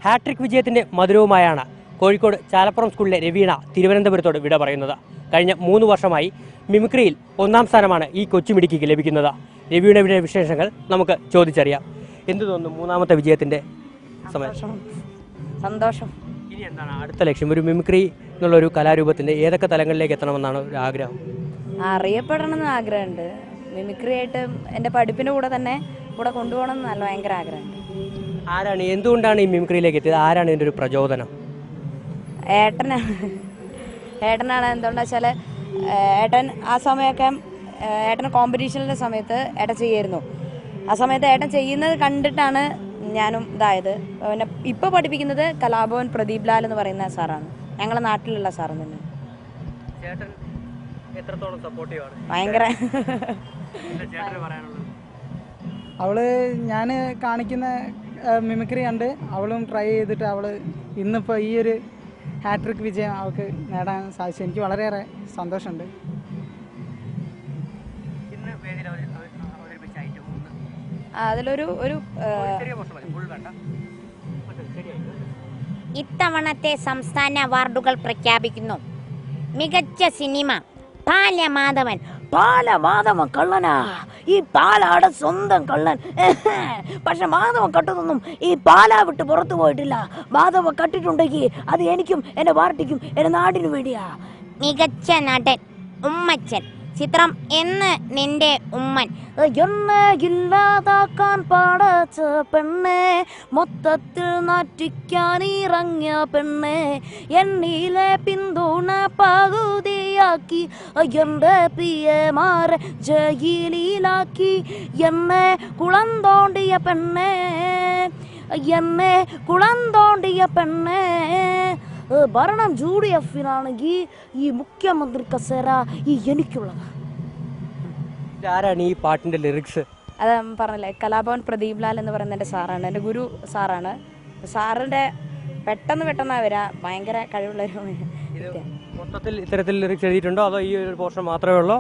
Hat trick വിജയത്തിൻ്റെ മധുരവുമായാണ് കോഴിക്കോട് ചാലപ്പുറം സ്കൂളിലെ രവീണ തിരുവനന്തപുരത്തോട് വിട പറയുന്നത്. കഴിഞ്ഞ 3 വർഷമായി മിമിക്രിയിൽ 1ാം സ്ഥാനമാണ് ഈ കൊച്ചുമിടുക്കിക്ക് ലഭിക്കുന്നത്. രവീണയുടെ വിശേഷങ്ങൾ നമുക്ക് ചോദിച്ചറിയാം. എന്തു തോന്നുന്നു 3ാമത്തെ വിജയത്തിൻ്റെ സന്തോഷം. ഇനി എന്താണ് അടുത്ത ലക്ഷ്യം? ഒരു മിമിക്രി എന്നുള്ളൊരു കലാരൂപത്തിൻ്റെ ഏതൊക്കെ തലങ്ങളിലേക്ക് എത്തണമെന്നാണ് ഒരു ആഗ്രഹം? അറിയപ്പെടണമെന്ന് ആഗ്രഹമുണ്ട്. മിമിക്രി ആയിട്ട് എൻ്റെ പഠിപ്പിൻ്റെ കൂടെ തന്നെ കൊണ്ടുപോകണം എന്ന് നല്ല ഭയങ്കര ആഗ്രഹമുണ്ട്. ആരാണ്, എന്തുകൊണ്ടാണ് ഈ മിമിക്രിയിലേക്ക് എത്തിയത്? ആരാണ് ഇതിൻ്റെ ഒരു പ്രചോദനം? ഏട്ടനാണ്. എന്തുകൊണ്ടാ വെച്ചാൽ ഏട്ടൻ ആ സമയമൊക്കെ ഏട്ടൻ കോമ്പറ്റീഷനിൻ്റെ സമയത്ത് ഏട്ടൻ ചെയ്യായിരുന്നു. ആ സമയത്ത് ഏട്ടൻ ചെയ്യുന്നത് കണ്ടിട്ടാണ് ഞാനും ഇതായത്. പിന്നെ ഇപ്പോൾ പഠിപ്പിക്കുന്നത് കലാഭവൻ പ്രദീപ് ലാൽ എന്ന് പറയുന്ന സാറാണ്, ഞങ്ങളുടെ നാട്ടിലുള്ള സാറ് തന്നെ. ഭയങ്കര അവള് ഞാൻ കാണിക്കുന്ന മിമിക്രി കണ്ട് അവളും ട്രൈ ചെയ്തിട്ട് അവള് ഇന്നിപ്പോൾ ഈ ഒരു ഹാട്രിക് വിജയം അവൾക്ക് നേടാൻ സാധിച്ചു. എനിക്ക് വളരെയേറെ സന്തോഷമുണ്ട്. അതിലൊരു ഇത്തവണത്തെ സംസ്ഥാന അവാർഡുകൾ പ്രഖ്യാപിക്കുന്നു. മികച്ച സിനിമ ബാലമാധവൻ. ബാലമാധവൻ കള്ളനാ, ഈ പാലാടെ സ്വന്തം കള്ളൻ. പക്ഷെ മാധവൻ കട്ടതൊന്നും ഈ പാലാ വിട്ട് പുറത്തു പോയിട്ടില്ല. മാധവൻ കട്ടിട്ടുണ്ടെങ്കിൽ അത് എനിക്കും എൻ്റെ പാർട്ടിക്കും എൻ്റെ നാടിനു വേണ്ടിയാ. മികച്ച നടൻ ഉമ്മച്ചൻ. ചിത്രം എന്ന് നിന്റെ ഉമ്മൻ. എന്നെ ഇല്ലാതാക്കാൻ പാടച്ച പെണ്ണെ, മൊത്തത്തിൽ നാറ്റിക്കാൻ ഇറങ്ങിയ പെണ്ണെ, എന്നിലെ പിന്തുണ പകുതിയാക്കി എൻ്റെ പ്രിയമാരെ ജയിലിലാക്കി. എന്നെ കുളം തോണ്ടിയ പെണ്ണെ, എന്നെ കുളം തോണ്ടിയ പെണ്ണെ. ഭരണം UDF-നാണെങ്കിൽ ഈ മുഖ്യമന്ത്രി കസേര ഈ എനിക്കുള്ളതാണ്. ആരാണ് ഈ പാട്ടിന്റെ ലിറിക്സ്? അത് പറഞ്ഞില്ലേ, കലാഭവൻ പ്രദീപ് ലാൽ എന്ന് പറയുന്ന എൻ്റെ സാറാണ്, എൻ്റെ ഗുരു സാറാണ്. സാറിൻ്റെ പെട്ടെന്ന് വരാ ഭയങ്കര കഴിവുള്ളൊരു. മൊത്തത്തിൽ ഇത്തരത്തിൽ ലിറിക്സ് എഴുതിയിട്ടുണ്ടോ അതോ ഈ ഒരു പോർഷൻ മാത്രമേ ഉള്ളൂ?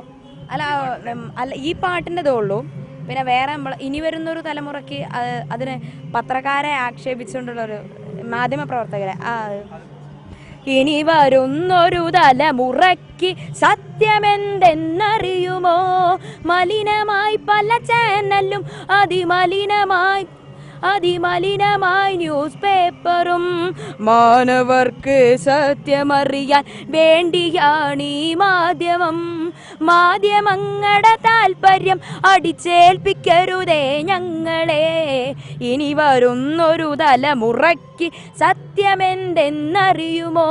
അല്ല ഈ പാട്ടിൻ്റെതേ ഉള്ളൂ. പിന്നെ വേറെ ഇനി വരുന്നൊരു തലമുറയ്ക്ക് അതിന് പത്രക്കാരെ ആക്ഷേപിച്ചുകൊണ്ടുള്ളൊരു മാധ്യമപ്രവർത്തകരെ, ഇനി വരുന്നൊരു തലമുറയ്ക്ക് സത്യമെന്തെന്നറിയുമോ? മലിനമായി പല ചാനലും, അതിമലിനമായി ന്യൂസ് പേപ്പറും. മാനവർക്ക് സത്യമറിയാൻ വേണ്ടിയാണ് ഈ മാധ്യമങ്ങളുടെ താല്പര്യം അടിച്ചേൽപ്പിക്കരുതേ ഞങ്ങളെ. ഇനി വരുന്നൊരു തലമുറയ്ക്ക് സത്യമെന്തെന്നറിയുമോ?